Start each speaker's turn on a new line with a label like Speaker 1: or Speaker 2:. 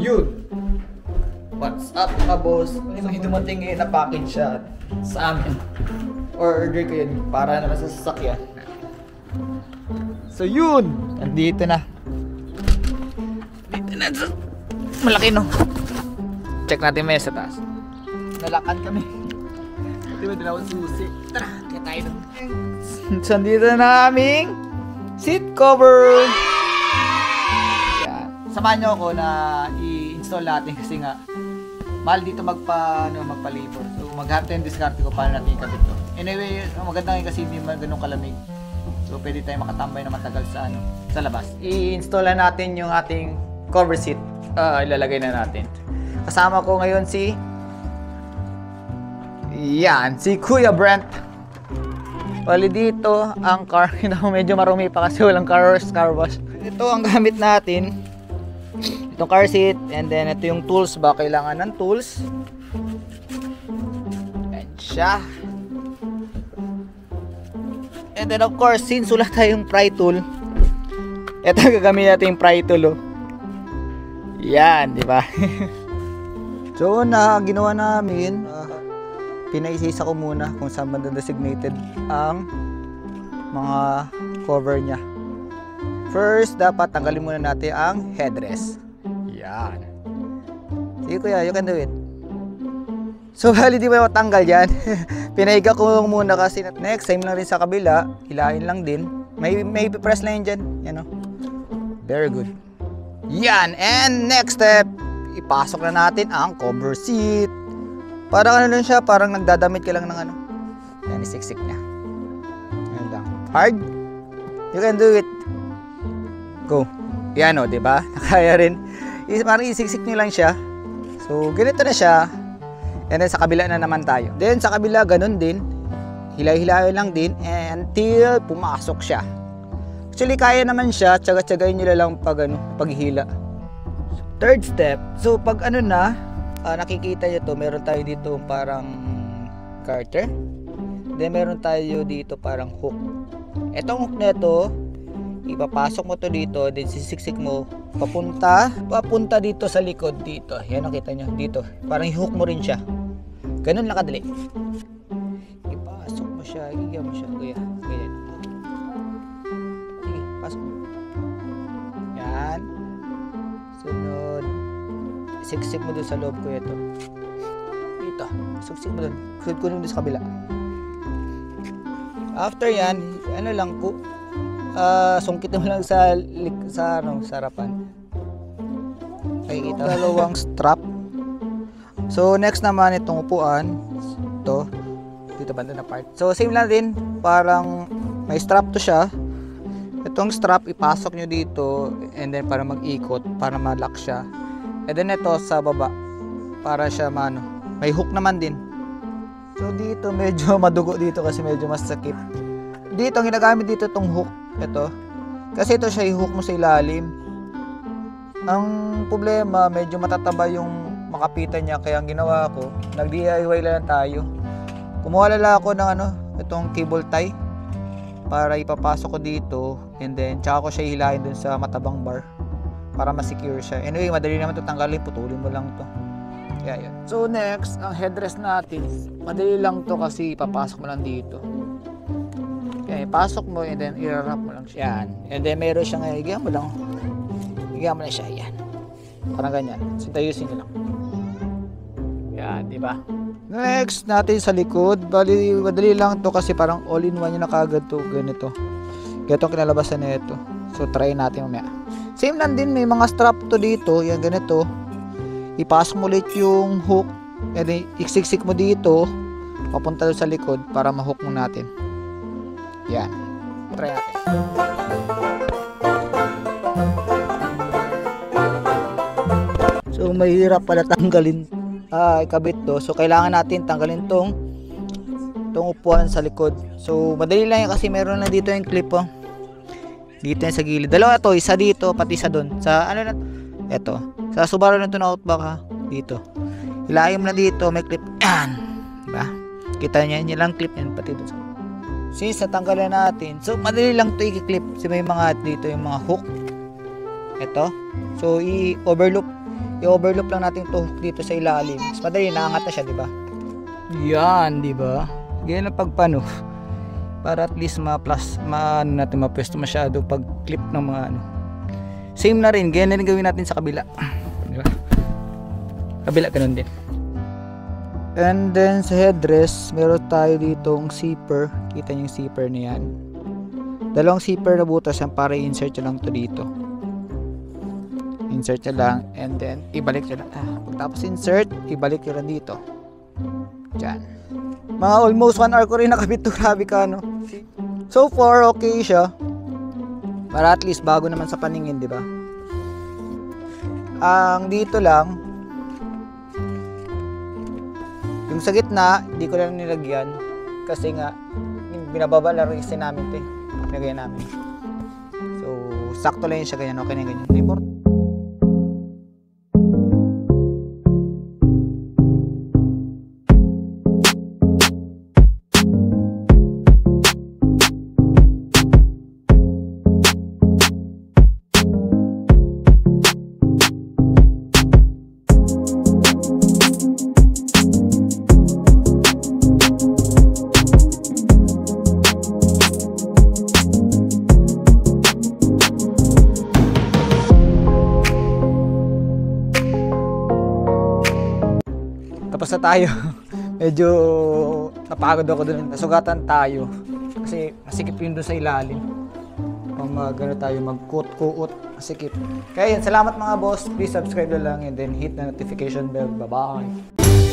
Speaker 1: yun. What's up mga boss? May dumating ngayon na package siya sa amin. Order ko yun para naman sa sasakyan. So yun! Nandito na. Dito na. Malaki no. Check natin may sa taas. Nalakan kami. Di ba dalawang susi? Tara, kaya tayo nun. So nandito na aming seat cover. Samahan nyo ako na i-install natin kasi nga mahal dito magpa-labor. So mag-hard time discard ko paano natin ikabit to. Anyway, maganda ngayon kasi hindi man ganun kalamig. So pwede tayo makatambay na matagal sa labas. I-install na natin yung ating cover seat. Ilalagay na natin. Kasama ko ngayon si Kuya Brent. Bali dito ang car, medyo marumi pa kasi walang car wash. Ito ang gamit natin. Itong car seat, and then ito yung tools ba, kailangan ng tools. Ayan siya. And then of course, since wala tayong pry tool, ito gagamitin natin yung pry tool. Oh. Yan, di ba? So ginawa namin, pinaisisa ko muna kung saan ba designated ang mga cover niya. First, dapat tanggalin muna natin ang headrest. Yan. Sige kuya, you can do it. So, hali di ba matanggal yan? Pinaiga ko muna kasi next time lang rin sa kabila. Hilahin lang din. May press lang dyan. Yan o. Very good. Yan. And next step, ipasok na natin ang cover seat. Parang ano lang siya, parang nagdadamit ka lang ng ano. Yan, isiksik niya. Yan lang. Hard. You can do it. Go. Yan o, diba? Nakaya rin. Parang isiksik nyo lang siya. So, ganito na siya. And then, sa kabila na naman tayo. Then, sa kabila, ganun din. Hilay-hilay lang din until pumasok siya. Actually, kaya naman siya. Tsaga-tsagayin nyo lang paghila. Third step. So, pag ano na, nakikita nyo to, meron tayo dito parang garter. Then, meron tayo dito parang hook. Etong hook na ito, ipapasok mo to dito, then sisiksik mo papunta dito sa likod dito. Yan, nakita nyo dito, parang i-hook mo rin siya. Ganun lang kadali. Ipasok mo siya, igyan mo siya, ganyan. Sige, pasok mo. Yan. Sunod, siksik mo doon sa loob ko ito. Dito, siksik mo doon. Sunod ko doon sa kabila. After yan, ano lang po, sungkit mo lang sa harapan. Nakikita dalawang strap. So next naman itong upuan, dito banda na part. So same lang din, parang may strap to siya. Itong strap ipasok nyo dito and then para mag-ikot, para ma-lock siya. And then ito sa baba para siya may hook naman din. So dito medyo madugo dito kasi medyo mas sakit. Dito ang ginagamit dito itong hook. Ito. Kasi ito siya i-hook mo sa ilalim. Ang problema, medyo matataba yung makapitan niya. Kaya ang ginawa ko, nag-DIY lang tayo. Kumuha lang ako ng itong cable tie. Para ipapasok ko dito. And then, tsaka ko siya hilahin dun sa matabang bar. Para ma-secure siya. Anyway, madali naman ito tanggalin. Putulin mo lang to. Kaya yun. So next, ang headrest natin. Madali lang to kasi ipapasok mo lang dito. Kaya ipasok mo and then i-wrap mo lang siya. Yan. And then meron siyang higyan mo lang. Higyan mo lang siya. Yan. Parang ganyan. Sintayusin nyo lang. Yan, di ba? Next natin sa likod. Bali, madali lang to kasi parang all-in-one yung nakagad to. Ganito. Ganito ang kinalabasan na ito. So try natin mamaya. Same lang din. May mga strap to dito. Yan, ganito. Ipasok mo ulit yung hook. And then iksiksik mo dito. Papunta sa likod para ma-hook mo natin. Yan. Try natin. So mahirap pala tanggalin ikabit to. So kailangan natin tanggalin tong upuan sa likod. So madali lang yan kasi meron na dito yung clip dito yan sa gilid. Dalawa to, isa dito pati isa doon. Sa ano na ito. Sa Subaru na to na outback dito. Hilahin mo na dito, may clip. Yan. Diba? Kita niya lang clip yan pati doon sa since natanggalan natin, so madali lang to i-clip kasi may mga dito yung mga hook ito, so i-overloop i-overloop lang natin to dito sa ilalim. Mas madali, naangat na siya, di ba? Yan, di ba? Ganyan ang pagpano. Para at least natin mapwesto masyado pag clip ng mga ano. Same na rin, ganyan na rin gawin natin sa kabila. Di ba? Kabila, ganun din. And then sa headrest, meron tayo ditong zipper. Kita niyo yung zipper na yan. Dalawang zipper na butas yan para i-insert nyo lang to dito. Insert nyo lang and then ibalik nyo lang. Pagtapos insert, ibalik nyo lang dito. Diyan. Mga almost 1 hour ko rin nakabit to. Grabe ka, no? So far, okay siya. Para at least bago naman sa paningin, di ba? Ang dito lang, yung sa gitna, hindi ko lang nilagyan. Kasi nga, binababa lang rin namin ito eh. Nilagyan namin. So, sakto lang yun siya ganyan. Okay na ganyan. Report. Tapos na tayo. Medyo napagod ako dun. Nasugatan tayo. Kasi masikip yun dun sa ilalim. Gano tayo, mag-kuot-kuot. Masikip. Kaya yun, salamat mga boss. Please subscribe na lang and then hit the notification bell. Bye-bye.